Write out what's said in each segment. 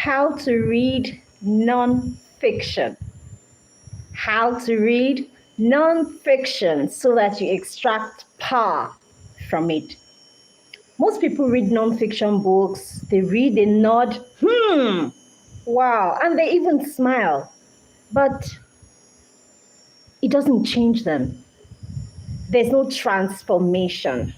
how to read non-fiction. How to read non-fiction so that you extract power from it. Most people read non-fiction books, they read, they nod, wow, and they even smile, but it doesn't change them. There's no transformation.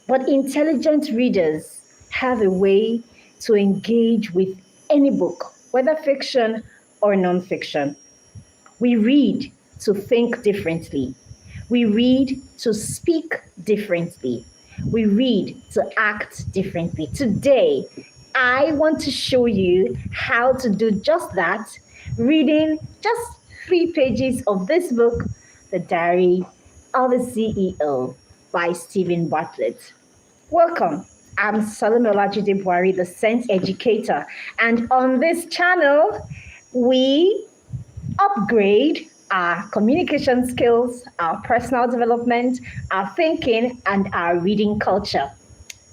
But intelligent readers have a way to engage with any book, whether fiction or non-fiction. We read to think differently. We read to speak differently. We read to act differently. Today, I want to show you how to do just that, reading just 3 pages of this book, The Diary of a CEO by Steven Bartlett. Welcome. I'm Salome Olajide, the Sense Educator, and on this channel, we upgrade our communication skills, our personal development, our thinking, and our reading culture.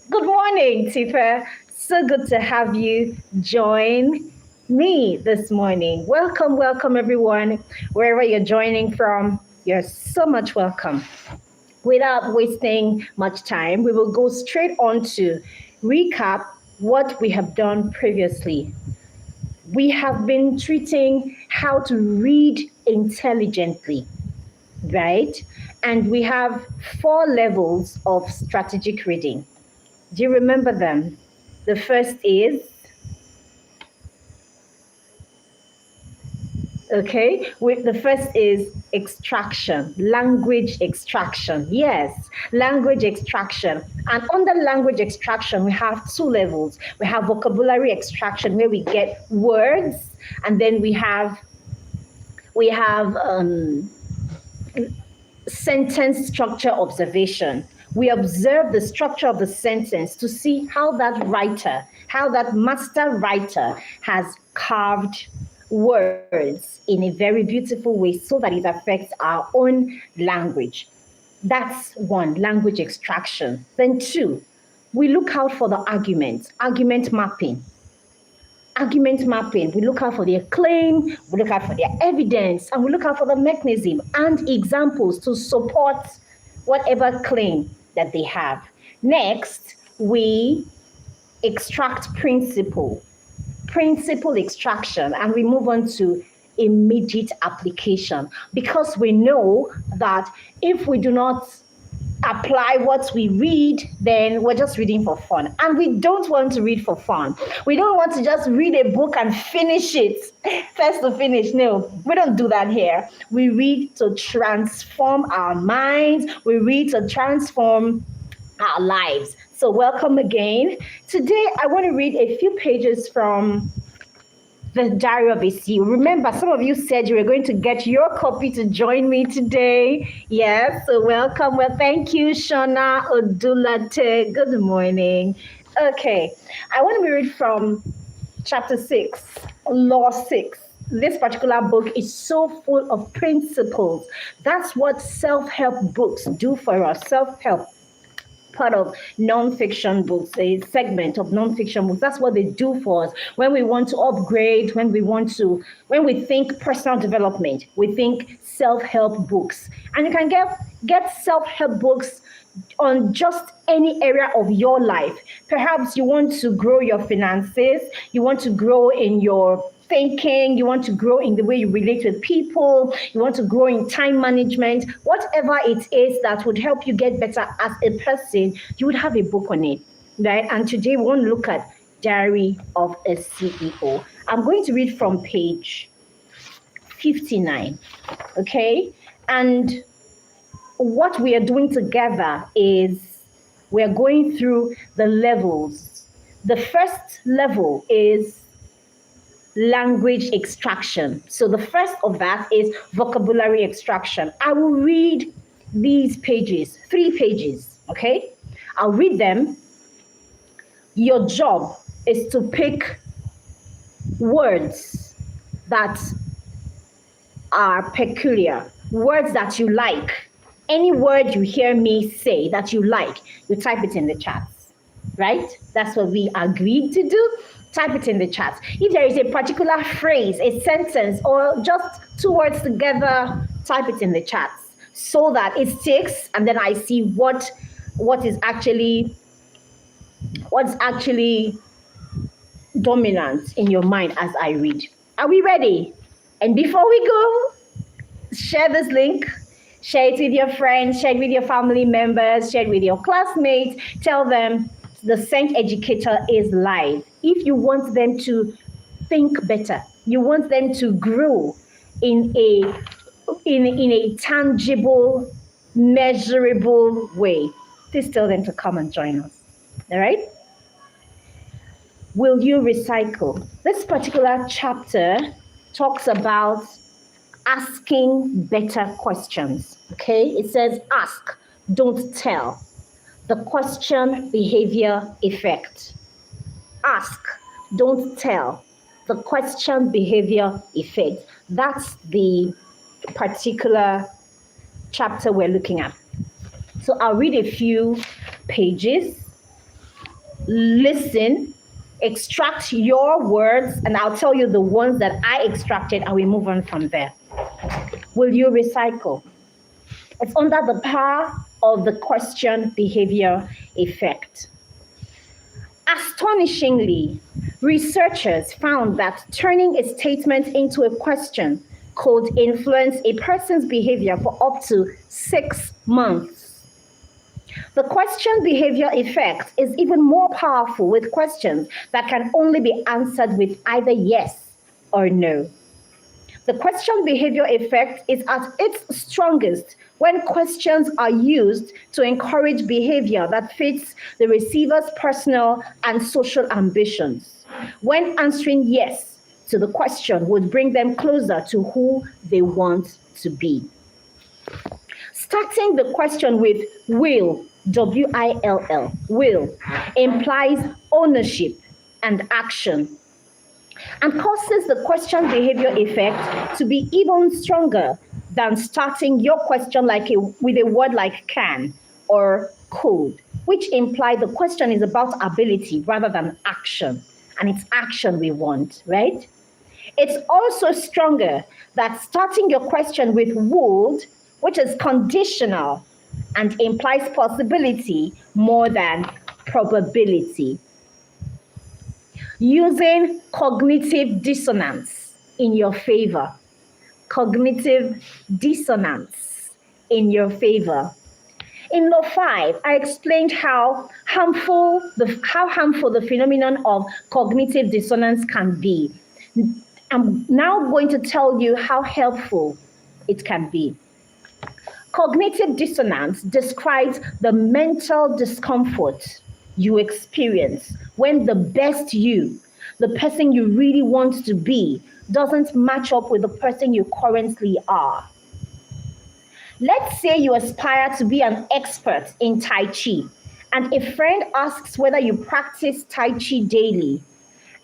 Good morning, Tifa. So good to have you join me this morning. Welcome, welcome, everyone. Wherever you're joining from, you're so much welcome. Without wasting much time, we will go straight on to recap what we have done previously. We have been treating how to read intelligently, right? And we have 4 levels of strategic reading. Do you remember them? The first is, the first is extraction, language extraction. Yes, language extraction. And under language extraction, we have 2 levels. We have vocabulary extraction, where we get words, and then we have sentence structure observation. We observe the structure of the sentence to see how that master writer has carved words in a very beautiful way so that it affects our own language. That's 1, language extraction. Then 2, we look out for the argument mapping. Argument mapping, we look out for their claim, we look out for their evidence, and we look out for the mechanism and examples to support whatever claim that they have. Next, we extract principle extraction, and we move on to immediate application, because we know that if we do not apply what we read, then we're just reading for fun. And we don't want to read for fun. We don't want to just read a book and finish it first to finish. No, we don't do that here. We read to transform our minds. We read to transform our lives. So welcome again. Today, I want to read a few pages from The Diary of a CEO. Remember, some of you said you were going to get your copy to join me today. Yes, so welcome. Well, thank you, Shona Odulate. Good morning. Okay, I want to read from chapter 6, Law 6. This particular book is so full of principles. That's what self-help books do for us. Self-help, part of non-fiction books, a segment of non-fiction books. That's what they do for us. When we want to upgrade, when we think personal development, we think self-help books. And you can get self-help books on just any area of your life. Perhaps you want to grow your finances, you want to grow in your thinking, you want to grow in the way you relate with people, you want to grow in time management, whatever it is that would help you get better as a person, you would have a book on it, right? And today we want to look at Diary of a CEO. I'm going to read from page 59, okay? And what we are doing together is we're going through the levels. The first level is language extraction. So the first of that is vocabulary extraction. I will read these pages, 3 pages, okay? I'll read them. Your job is to pick words that are peculiar, words that you like. Any word you hear me say that you like, you type it in the chat, right? That's what we agreed to do. Type it in the chat. If there is a particular phrase, a sentence, or just two words together, type it in the chat so that it sticks, and then I see what's actually dominant in your mind as I read. Are we ready? And before we go, share this link. Share it with your friends, share it with your family members, share it with your classmates. Tell them the Scent Educator is live. If you want them to think better, you want them to grow in a tangible, measurable way, please tell them to come and join us. All right? Will you recycle? This particular chapter talks about asking better questions. Okay? It says ask, don't tell. The question behavior effect. Ask, don't tell. The question behavior effect. That's the particular chapter we're looking at. So I'll read a few pages. Listen, extract your words, and I'll tell you the ones that I extracted, and we move on from there. Will you recycle? It's under the power of the question behavior effect. Astonishingly, researchers found that turning a statement into a question could influence a person's behavior for up to 6 months. The question behavior effect is even more powerful with questions that can only be answered with either yes or no. The question behavior effect is at its strongest when questions are used to encourage behavior that fits the receiver's personal and social ambitions. When answering yes to the question would bring them closer to who they want to be. Starting the question with will, W-I-L-L, will, implies ownership and action, and causes the question behavior effect to be even stronger than starting your question with a word like can or could, which imply the question is about ability rather than action, and it's action we want, right? It's also stronger that starting your question with would, which is conditional and implies possibility more than probability. Using cognitive dissonance in your favor. Cognitive dissonance in your favor. In Law 5, I explained how harmful the phenomenon of cognitive dissonance can be. I'm now going to tell you how helpful it can be. Cognitive dissonance describes the mental discomfort you experience when the best you, the person you really want to be, doesn't match up with the person you currently are. Let's say you aspire to be an expert in Tai Chi, and a friend asks whether you practice Tai Chi daily.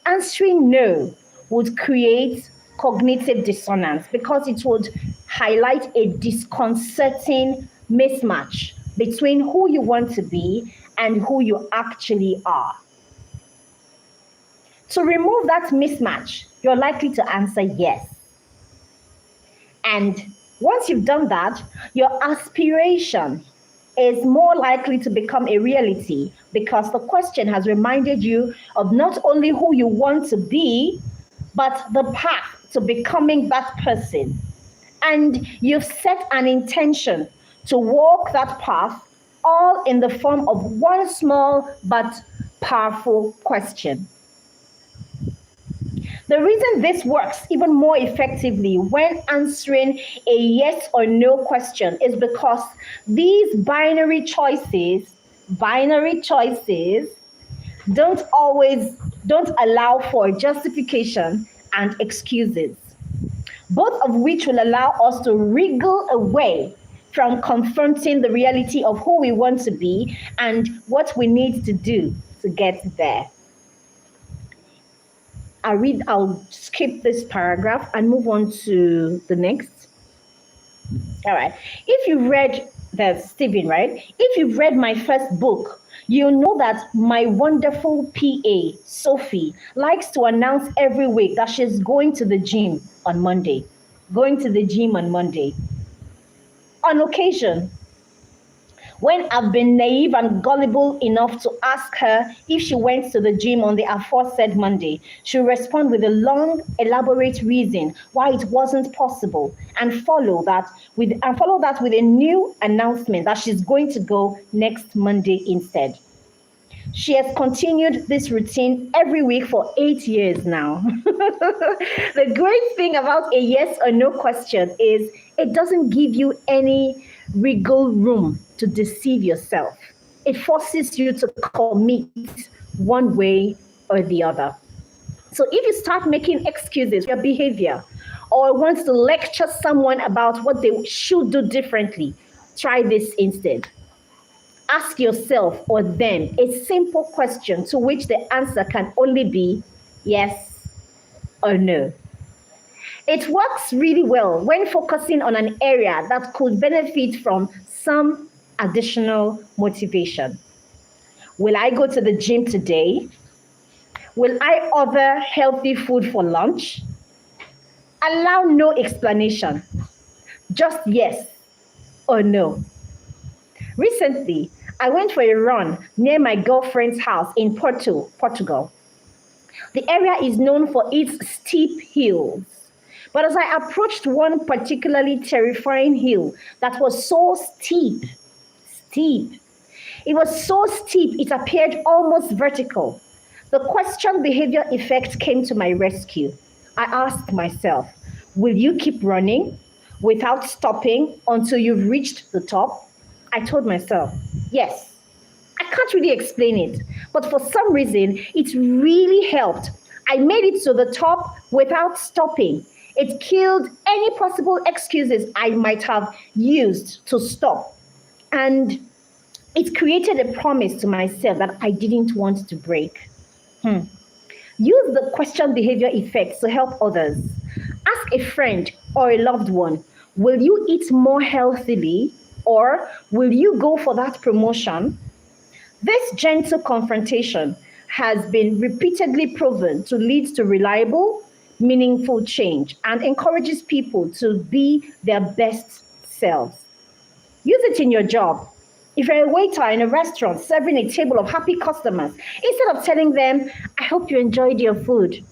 Answering no would create cognitive dissonance because it would highlight a disconcerting mismatch between who you want to be and who you actually are. To remove that mismatch, you're likely to answer yes. And once you've done that, your aspiration is more likely to become a reality because the question has reminded you of not only who you want to be, but the path to becoming that person. And you've set an intention to walk that path, all in the form of one small but powerful question. The reason this works even more effectively when answering a yes or no question is because these binary choices don't allow for justification and excuses, both of which will allow us to wriggle away from confronting the reality of who we want to be and what we need to do to get there. I'll skip this paragraph and move on to the next. All right. If you've read, there's Steven, right? If you've read my first book, You know that my wonderful PA, Sophie, likes to announce every week that she's going to the gym on Monday. Going to the gym on Monday. On occasion, when I've been naive and gullible enough to ask her if she went to the gym on the aforesaid Monday, she'll respond with a long, elaborate reason why it wasn't possible, and follow that with a new announcement that she's going to go next Monday instead. She has continued this routine every week for 8 years now. The great thing about a yes or no question is it doesn't give you any wiggle room to deceive yourself. It forces you to commit one way or the other. So if you start making excuses for your behavior or want to lecture someone about what they should do differently, try this instead. Ask yourself or them a simple question to which the answer can only be yes or no. It works really well when focusing on an area that could benefit from some additional motivation. Will I go to the gym today? Will I order healthy food for lunch? Allow no explanation, just yes or no. Recently, I went for a run near my girlfriend's house in Portugal. The area is known for its steep hills. But as I approached one particularly terrifying hill that was so steep, it was so steep it appeared almost vertical. The question behaviour effect came to my rescue. I asked myself, will you keep running without stopping until you've reached the top? I told myself, yes. I can't really explain it, but for some reason, it really helped. I made it to the top without stopping. It killed any possible excuses I might have used to stop. And it created a promise to myself that I didn't want to break. Use the question behavior effect to help others. Ask a friend or a loved one, will you eat more healthily? Or will you go for that promotion? This gentle confrontation has been repeatedly proven to lead to reliable, meaningful change and encourages people to be their best selves. Use it in your job. If you're a waiter in a restaurant serving a table of happy customers, instead of telling them, I hope you enjoyed your food,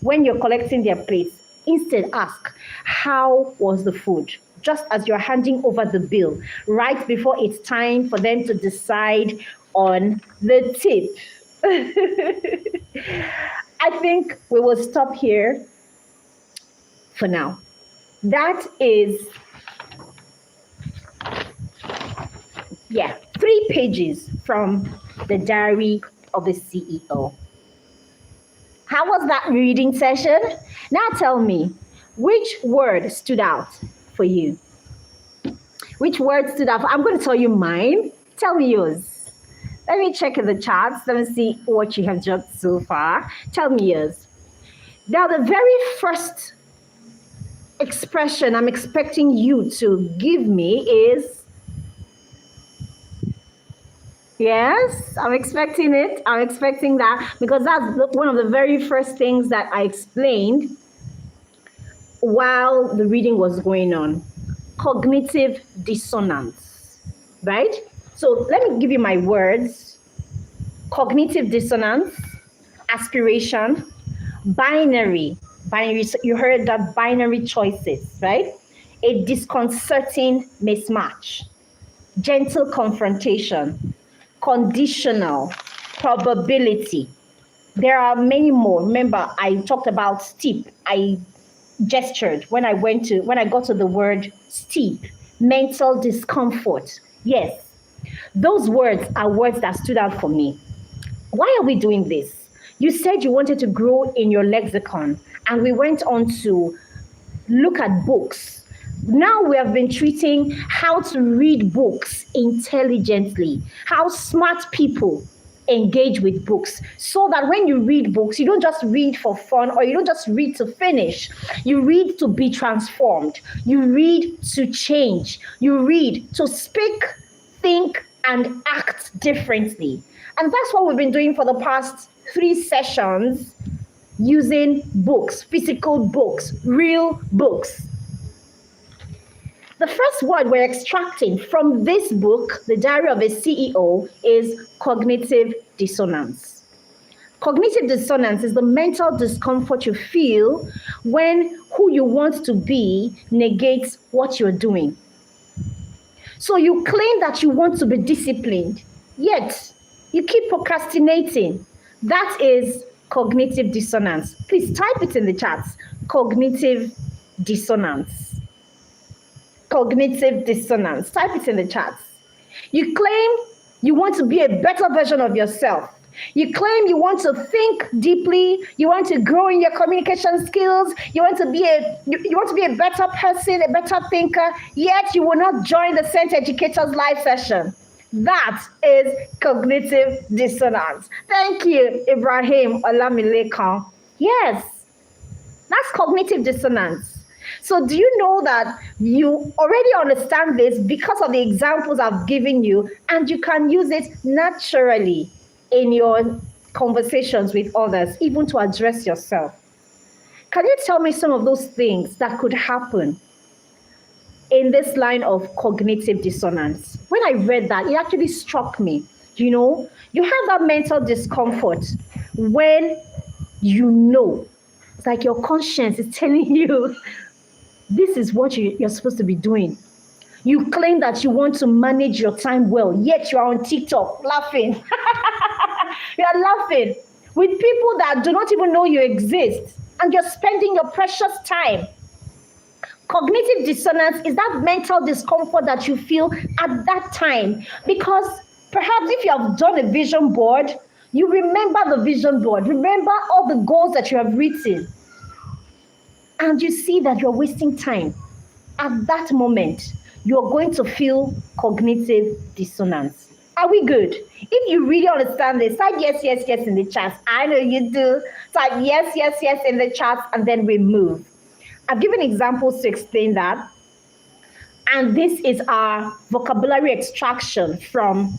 when you're collecting their plates, instead ask, how was the food? Just as you're handing over the bill, right before it's time for them to decide on the tip. I think we will stop here for now. That is, 3 pages from the Diary of a CEO. How was that reading session? Now tell me, which word stood out for you? Which word stood out? I'm going to tell you mine. Tell me yours. Let me check in the charts. Let me see what you have jotted so far. Tell me yours. Now, the very first expression I'm expecting you to give me is, yes, I'm expecting it. I'm expecting that because that's one of the very first things that I explained while the reading was going on. Cognitive dissonance, right? So let me give you my words. Cognitive dissonance, aspiration, binary, so you heard that binary choices, right? A disconcerting mismatch, gentle confrontation, conditional, probability. There are many more. Remember, I talked about steep. I gestured when I got to the word steep, mental discomfort. Yes, those words are words that stood out for me. Why are we doing this? You said you wanted to grow in your lexicon, and we went on to look at books. Now we have been treating how to read books intelligently, how smart people engage with books, so that when you read books, you don't just read for fun or you don't just read to finish. You read to be transformed. You read to change. You read to speak, think, and act differently. And that's what we've been doing for the past 3 sessions, using books, physical books, real books. The first word we're extracting from this book, The Diary of a CEO, is cognitive dissonance. Cognitive dissonance is the mental discomfort you feel when who you want to be negates what you're doing. So you claim that you want to be disciplined, yet you keep procrastinating. That is cognitive dissonance. Please type it in the chats. Cognitive dissonance. Cognitive dissonance. Type it in the chats. You claim you want to be a better version of yourself. You claim you want to think deeply, you want to grow in your communication skills, you want to be a better person, a better thinker, yet you will not join the Saint Educators live session. That is cognitive dissonance. Thank you, Ibrahim Olamilekan. Yes, that's cognitive dissonance. So do you know that you already understand this because of the examples I've given you, and you can use it naturally in your conversations with others, even to address yourself? Can you tell me some of those things that could happen in this line of cognitive dissonance? When I read that, it actually struck me. You have that mental discomfort when it's like your conscience is telling you, this is what you're supposed to be doing. You claim that you want to manage your time well, yet you're on TikTok laughing. You're laughing with people that do not even know you exist, and you're spending your precious time. Cognitive dissonance is that mental discomfort that you feel at that time, because perhaps if you have done a vision board, you remember the vision board, remember all the goals that you have written, and you see that you're wasting time. At that moment, you're going to feel cognitive dissonance. Are we good? If you really understand this, type yes, yes, yes in the chat. I know you do. Type yes, yes, yes in the chat, and then we move. I've given examples to explain that. And this is our vocabulary extraction from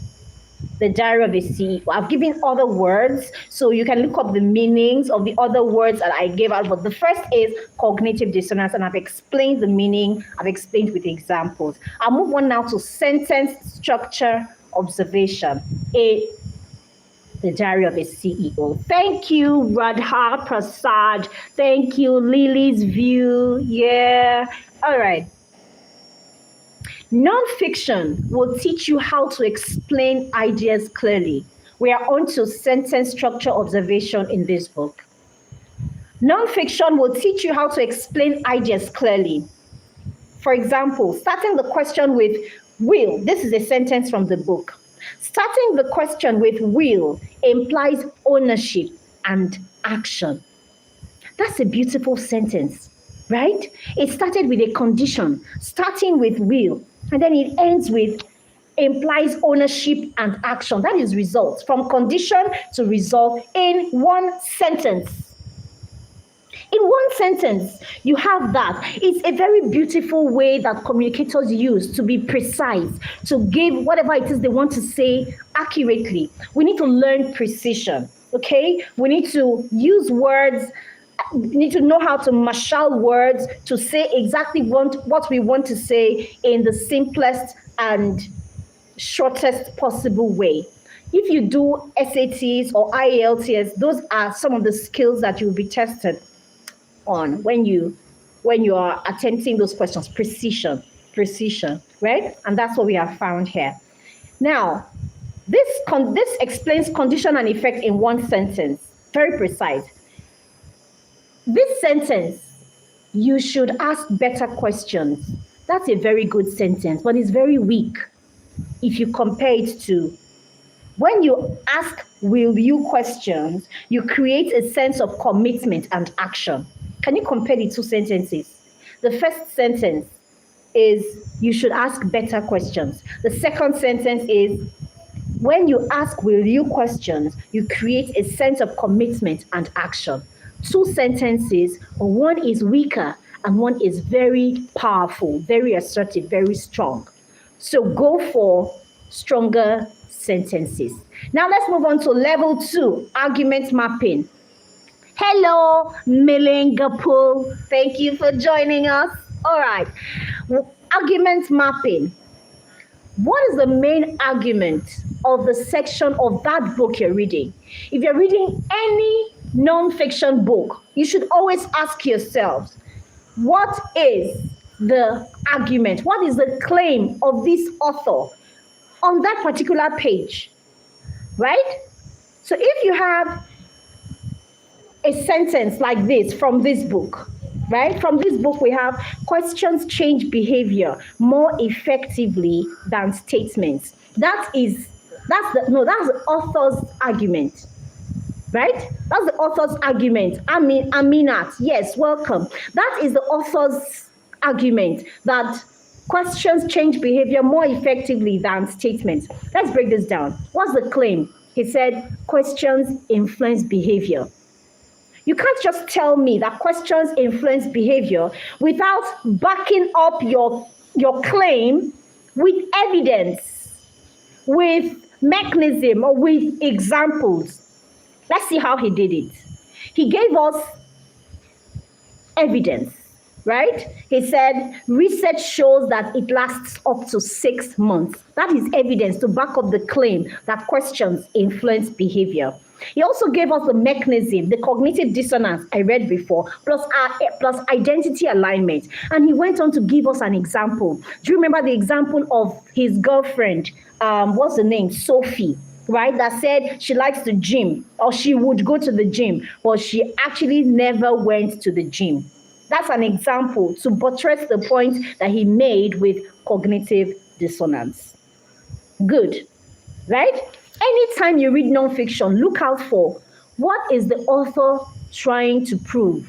The Diary of a CEO. I've given other words, so you can look up the meanings of the other words that I gave out. But the first is cognitive dissonance, and I've explained the meaning. I've explained with examples. I'll move on now to sentence structure observation. The Diary of a CEO. Thank you, Radha Prasad. Thank you, Lily's View. Yeah. All right. Nonfiction will teach you how to explain ideas clearly. We are on to sentence structure observation in this book. Nonfiction will teach you how to explain ideas clearly. For example, starting the question with will. This is a sentence from the book. Starting the question with will implies ownership and action. That's a beautiful sentence, right? It started with a condition, starting with will, and then it ends with implies ownership and action. That is results, from condition to result in one sentence. In one sentence, you have that. It's a very beautiful way that communicators use to be precise, to give whatever it is they want to say accurately. We need to learn precision, okay? We need to use words. We need to know how to marshal words to say exactly what we want to say in the simplest and shortest possible way. If you do SATs or IELTS, those are some of the skills that you'll be tested on when you are attempting those questions. Precision, right? And that's what we have found here. Now, this explains condition and effect in one sentence. Very precise. This sentence, you should ask better questions. That's a very good sentence, but it's very weak if you compare it to when you ask will you questions, you create a sense of commitment and action. Can you compare the two sentences? The first sentence is you should ask better questions. The second sentence is when you ask will you questions, you create a sense of commitment and action. Two sentences, one is weaker and one is very powerful, very assertive, very strong. So go for stronger sentences. Now let's move on to level 2, argument mapping. Hello, Melengapool. Thank you for joining us. All right. Argument mapping. What is the main argument of the section of that book you're reading? If you're reading any non-fiction book, you should always ask yourselves, what is the argument? What is the claim of this author on that particular page? Right? So if you have a sentence like this from this book, right? From this book, we have questions change behavior more effectively than statements. That's the author's argument, right? That's the author's argument. Aminat, yes, welcome. That is the author's argument that questions change behavior more effectively than statements. Let's break this down. What's the claim? He said questions influence behavior. You can't just tell me that questions influence behavior without backing up your claim with evidence, with mechanism, or with examples. Let's see how he did it. He gave us evidence, right? He said research shows that it lasts up to 6 months. That is evidence to back up the claim that questions influence behavior. He also gave us the mechanism, the cognitive dissonance I read before, plus identity alignment. And he went on to give us an example. Do you remember the example of his girlfriend? What's the name? Sophie, right? That said she likes the gym, or she would go to the gym, but she actually never went to the gym. That's an example to buttress the point that he made with cognitive dissonance. Good, right? Anytime you read nonfiction, look out for what is the author trying to prove?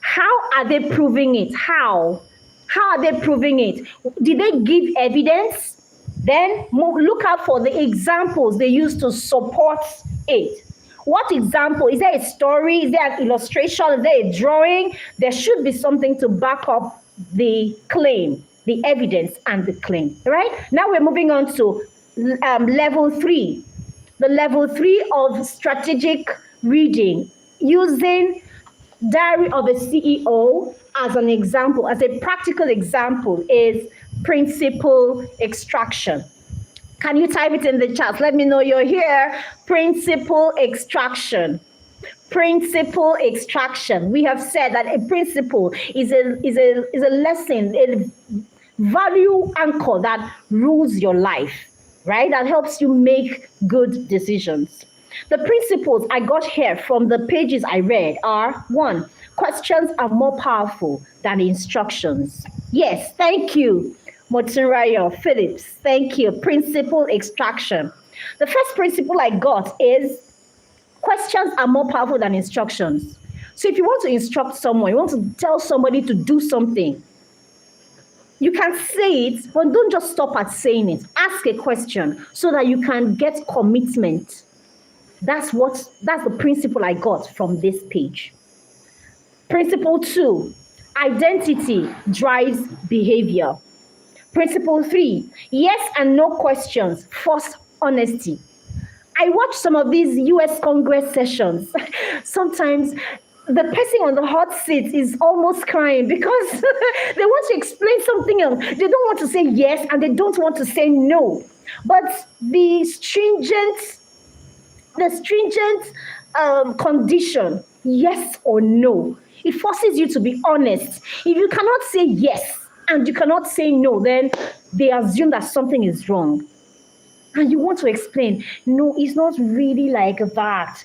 How are they proving it? How are they proving it? Did they give evidence? Then look out for the examples they use to support it. What example? Is there a story? Is there an illustration? Is there a drawing? There should be something to back up the claim, the evidence and the claim, right? Now we're moving on to level 3. The level 3 of strategic reading, using Diary of a CEO as an example, as a practical example, is principle extraction. Can you type it in the chat? Let me know you're here. Principle extraction. Principle extraction. We have said that a principle is a lesson, a value anchor that rules your life, right? That helps you make good decisions. The principles I got here from the pages I read are: 1, questions are more powerful than instructions. Yes, thank you, Motunrayo Phillips. Thank you. Principle extraction. The first principle I got is questions are more powerful than instructions. So if you want to instruct someone, you want to tell somebody to do something, you can say it, but don't just stop at saying it. Ask a question so that you can get commitment. That's the principle I got from this page. Principle 2, identity drives behavior. Principle 3, yes and no questions, force honesty. I watch some of these US Congress sessions. Sometimes the person on the hot seat is almost crying because they want to explain something else. They don't want to say yes and they don't want to say no. But the stringent condition, yes or no, it forces you to be honest. If you cannot say yes and you cannot say no, then they assume that something is wrong. And you want to explain, no, it's not really like that.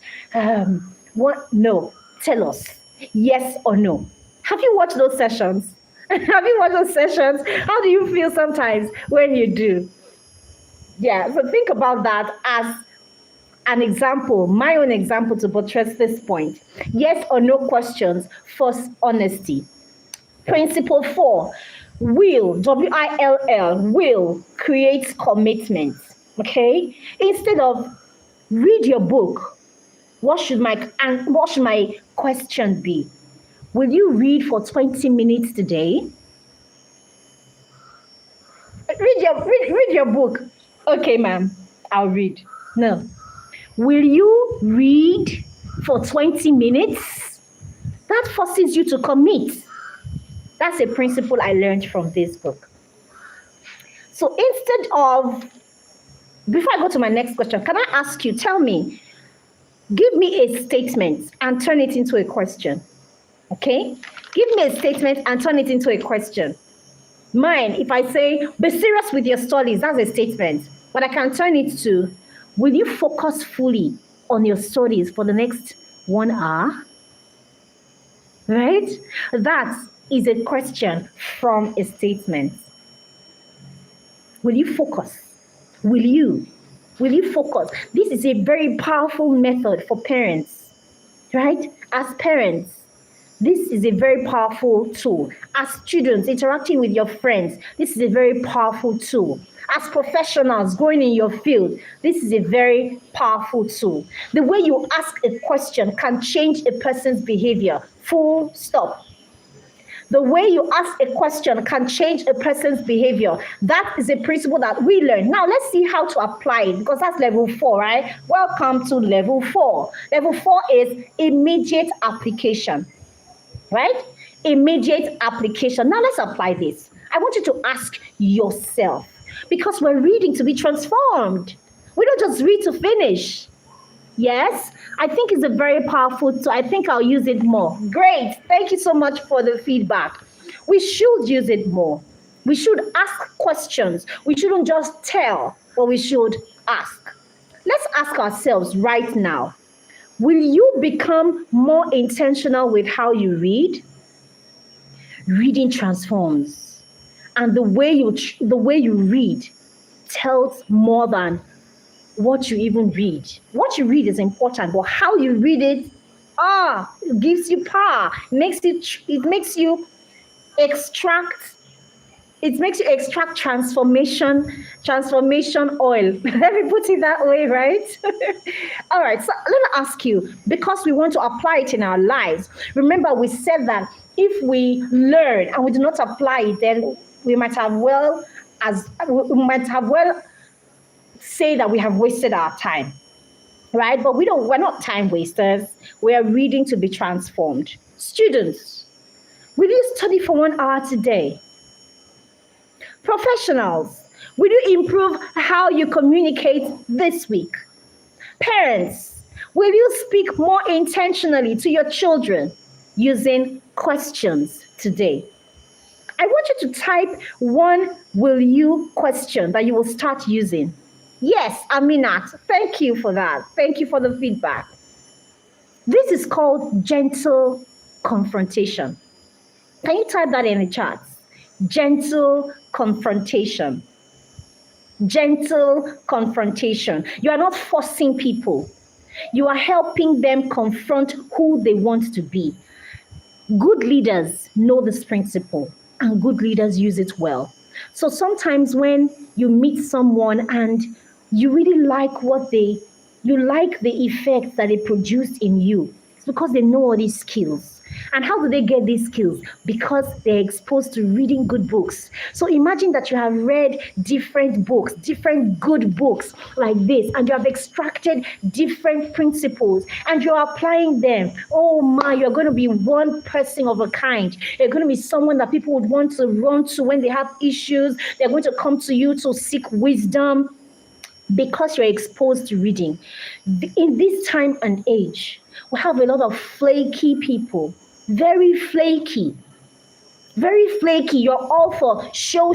What? No, tell us, yes or no. Have you watched those sessions? Have you watched those sessions? How do you feel sometimes when you do? Yeah, so think about that as an example, my own example to buttress this point. Yes or no questions, force honesty. Principle 4, will, W-I-L-L, will creates commitment. Okay? Instead of read your book, what should my question be? Will you read for 20 minutes today? Read your book. Okay, ma'am, I'll read. No. Will you read for 20 minutes? That forces you to commit. That's a principle I learned from this book. So instead of, before I go to my next question, can I ask you, tell me, give me a statement and turn it into a question. Okay? Give me a statement and turn it into a question. Mine, if I say, be serious with your studies, that's a statement. But I can turn it to, will you focus fully on your studies for the next 1 hour? Right? That is a question from a statement. Will you focus? Will you? Will you focus? This is a very powerful method for parents, right? As parents, this is a very powerful tool. As students interacting with your friends, this is a very powerful tool. As professionals going in your field, this is a very powerful tool. The way you ask a question can change a person's behavior. Full stop. The way you ask a question can change a person's behavior. That is a principle that we learn. Now, let's see how to apply it, because that's level 4, right? Welcome to level 4. Level 4 is immediate application, right? Immediate application. Now, let's apply this. I want you to ask yourself, because we're reading to be transformed. We don't just read to finish. Yes, I think it's a very powerful tool. I think I'll use it more. Great. Thank you so much for the feedback. We should use it more. We should ask questions. We shouldn't just tell, but we should ask. Let's ask ourselves right now, will you become more intentional with how you read? Reading transforms. And the way you read tells more than what you even read. What you read is important, but how you read it, it gives you power. It makes you extract transformation oil. Let me put it that way, right? All right, so let me ask you, because we want to apply it in our lives. Remember, we said that if we learn and we do not apply it, then we might have well say that we have wasted our time, right? But we're not time wasters. We are reading to be transformed. Students, will you study for 1 hour today? Professionals, will you improve how you communicate this week? Parents, will you speak more intentionally to your children using questions today? I want you to type one will you question that you will start using. Yes, Aminat, thank you for that. Thank you for the feedback. This is called gentle confrontation. Can you type that in the chat? Gentle confrontation. Gentle confrontation. You are not forcing people. You are helping them confront who they want to be. Good leaders know this principle, and good leaders use it well. So sometimes when you meet someone and you really like you like the effect that they produce in you, it's because they know all these skills. And how do they get these skills? Because they're exposed to reading good books. So imagine that you have read different books, different good books like this, and you have extracted different principles and you're applying them. Oh my, you're going to be one person of a kind. You're going to be someone that people would want to run to when they have issues. They're going to come to you to seek wisdom because you're exposed to reading. In this time and age, we have a lot of flaky people. Very flaky. Very flaky. You're all for show.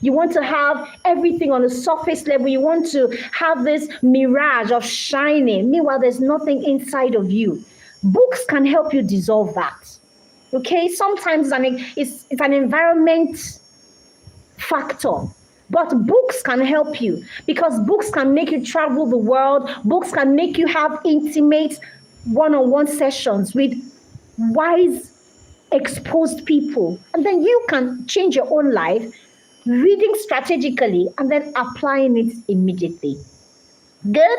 You want to have everything on the surface level. You want to have this mirage of shining. Meanwhile, there's nothing inside of you. Books can help you dissolve that. Okay? Sometimes it's an environment factor. But books can help you because books can make you travel the world. Books can make you have intimate one-on-one sessions with wise, exposed people. And then you can change your own life, reading strategically and then applying it immediately. Good?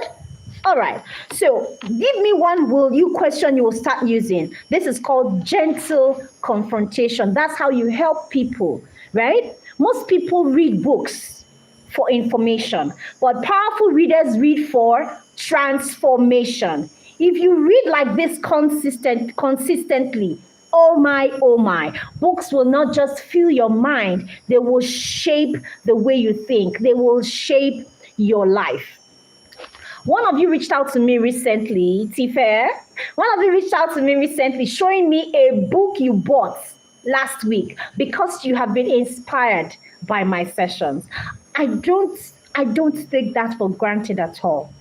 All right. So give me one will you question you will start using. This is called gentle confrontation. That's how you help people, right? Most people read books for information, but powerful readers read for transformation. If you read like this consistently, oh my, books will not just fill your mind, they will shape the way you think, they will shape your life. One of you reached out to me recently, Tifa. One of you reached out to me recently showing me a book you bought last week because you have been inspired by my sessions. I don't take that for granted at all.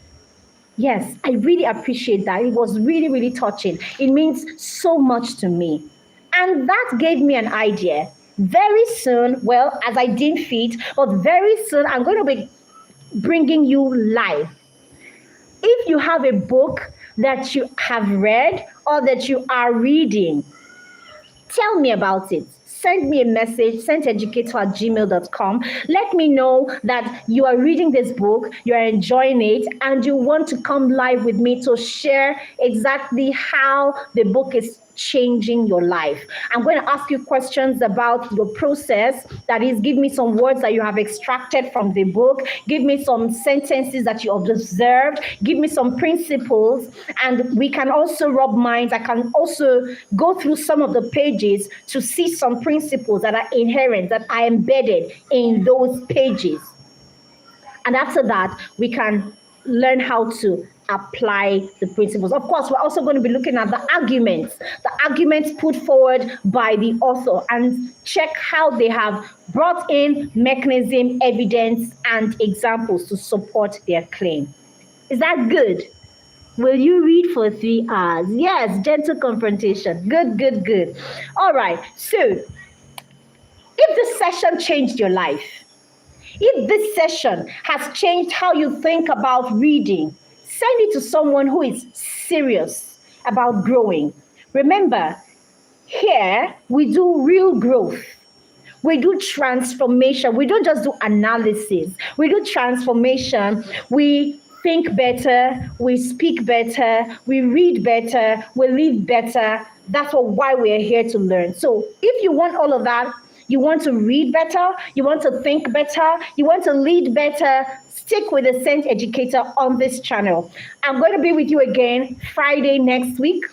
Yes, I really appreciate that. It was really, really touching. It means so much to me. And that gave me an idea. Very soon, well, as I didn't fit, but very soon I'm going to be bringing you live. If you have a book that you have read or that you are reading, tell me about it. Send me a message, senteducator@gmail.com. Let me know that you are reading this book, you are enjoying it, and you want to come live with me to share exactly how the book is changing your life. I'm going to ask you questions about your process. That is, give me some words that you have extracted from the book. Give me some sentences that you observed. Give me some principles. And we can also rub minds. I can also go through some of the pages to see some principles that are inherent, that are embedded in those pages. And after that, we can learn how to apply the principles. Of course, we're also going to be looking at the arguments put forward by the author, and check how they have brought in mechanism, evidence, and examples to support their claim. Is that good? Will you read for 3 hours? Yes, gentle confrontation. Good. All right. So, if this session changed your life, if this session has changed how you think about reading, send it to someone who is serious about growing. Remember, here we do real growth. We do transformation. We don't just do analysis. We do transformation. We think better. We speak better. We read better. We live better. That's why we're here to learn. So if you want all of that, you want to read better, you want to think better, you want to lead better, stick with the Saint Educator on this channel. I'm going to be with you again Friday next week.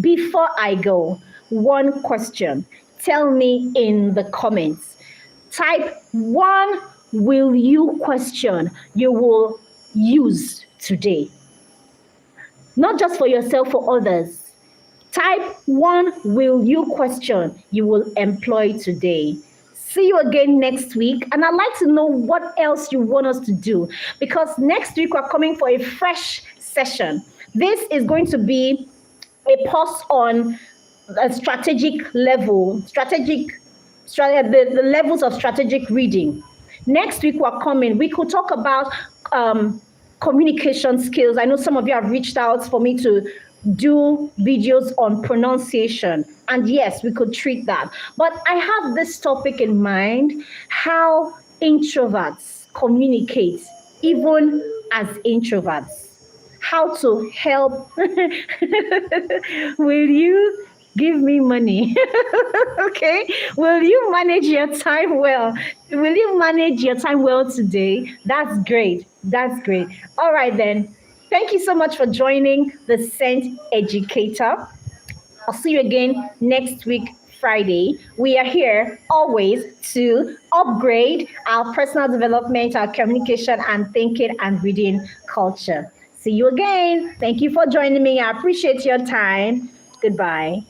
Before I go, one question. Tell me in the comments. Type one will you question you will use today. Not just for yourself, for others. Type one will you question you will employ today. See you again next week. And I'd like to know what else you want us to do, because next week we're coming for a fresh session. This is going to be a pause on a strategic level, the levels of strategic reading. Next week we're coming. We could talk about communication skills. I know some of you have reached out for me to do videos on pronunciation, and yes, we could treat that. But I have this topic in mind: how introverts communicate even as introverts. How to help. Will you give me money? Okay. Will you manage your time well? Will you manage your time well today? That's great. All right then. Thank you so much for joining the Saint Educator. I'll see you again next week, Friday. We are here always to upgrade our personal development, our communication and thinking and reading culture. See you again. Thank you for joining me. I appreciate your time. Goodbye.